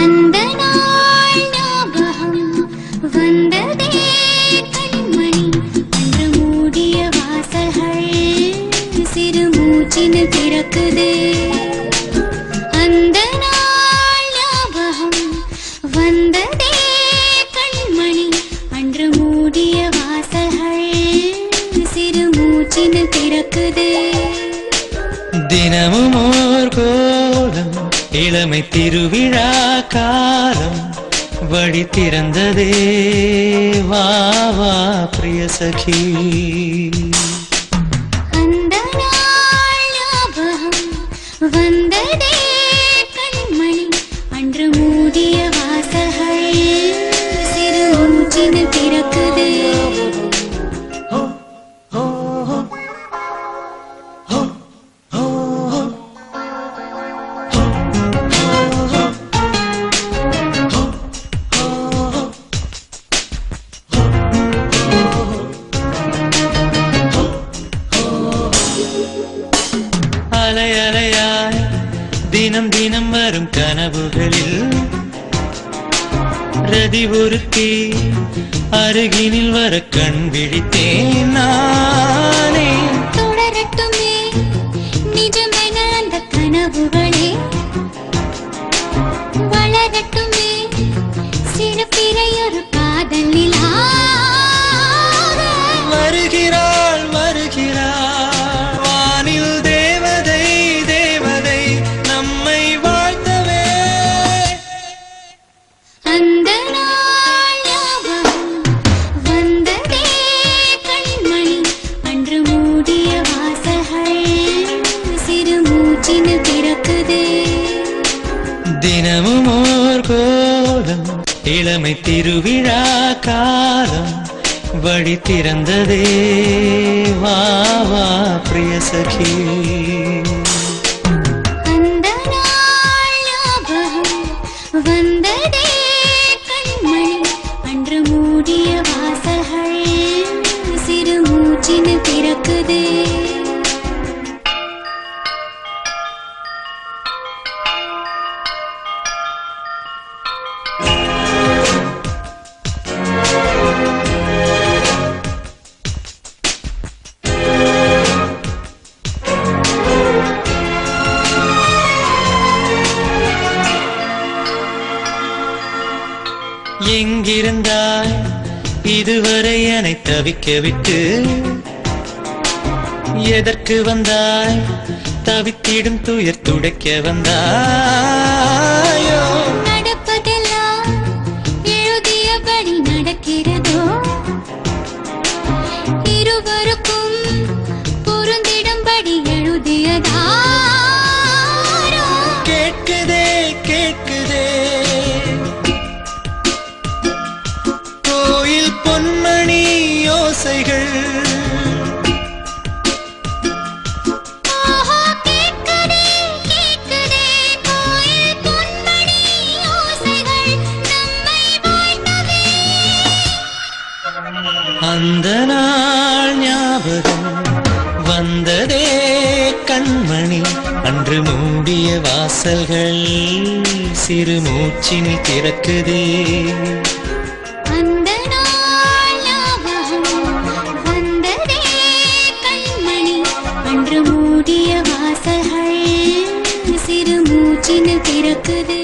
அந்த நாள் ஞாபகம் வந்ததே கண்மணி அன்று மூடிய வாசல்கள் சிறு மூச்சினில் திறக்குதே அந்த நாள் ஞாபகம் வந்ததே கண்மணி அன்று மூடிய வாசல்கள் சிறு மூச்சினில் திறக்குதே தினமும் ஓர் கோலம் இளமை திருவிழா காலம் வழி திறந்ததே வா வா பிரிய சகி அந்த நாள் ஞாபகம் வந்ததே கண்மணி அன்று மூடிய வாசல்கள் சிறு மூச்சினில் திறக்குதே அலை அலையாய் தினம் தினம் வரும் கனவுகளில் ரதி ஒருத்தி அருகினில் வர கண் விழித்தேன் நானே தொடரட்டுமே நிஜமென அந்த கனவுகளே வளரட்டுமே சிறு பிறையொரு காதல் நிலா வருகிறாள் வருகிறாள் வானில் தேவதை தேவதை நம்மை வாழ்த்தவே அந்த நாள் ஞாபகம் வந்ததே கண்மணி அன்று மூடிய வாசல்கள் சிறு மூச்சினில் திறக்குதே தினமும் ஓர் கோலம் இளமை திருவிழா காலம் வழி திறந்ததே வா வா பிரிய சகி அந்த நாள் ஞாபகம் வந்ததே கண்மணி அன்று மூடிய வாசல்கள் சிறு மூச்சினில் திறக்குதே எங்கிருந்தாய் இதுவரை என்னை தவிக்க விட்டு எதற்கு வந்தாய் தவித்திடும் துயர் துடைக்க வந்தாயோ நடப்பதெல்லாம் எழுதியபடி நடக்கிறதோ இருவருக்கும் பொருந்திடும்படி எழுதியதாரோ கேட்குதே கேட்குதே கோயில் பொன்மணி யோசைகள் ஆஹா கேட்குதே கேட்குதே கோயில் பொன்மணி ஓசைகள் நம்மை வாழ்த்தவே அந்த நாள் ஞாபகம் வந்ததே கண்மணி அன்று மூடிய வாசல்கள் சிறு மூச்சினில் திறக்குதே அந்த நாள் ஞாபகம் வந்ததே கண்மணி அன்று மூடிய வாசல்கள் சிறு மூச்சினில் திறக்குதே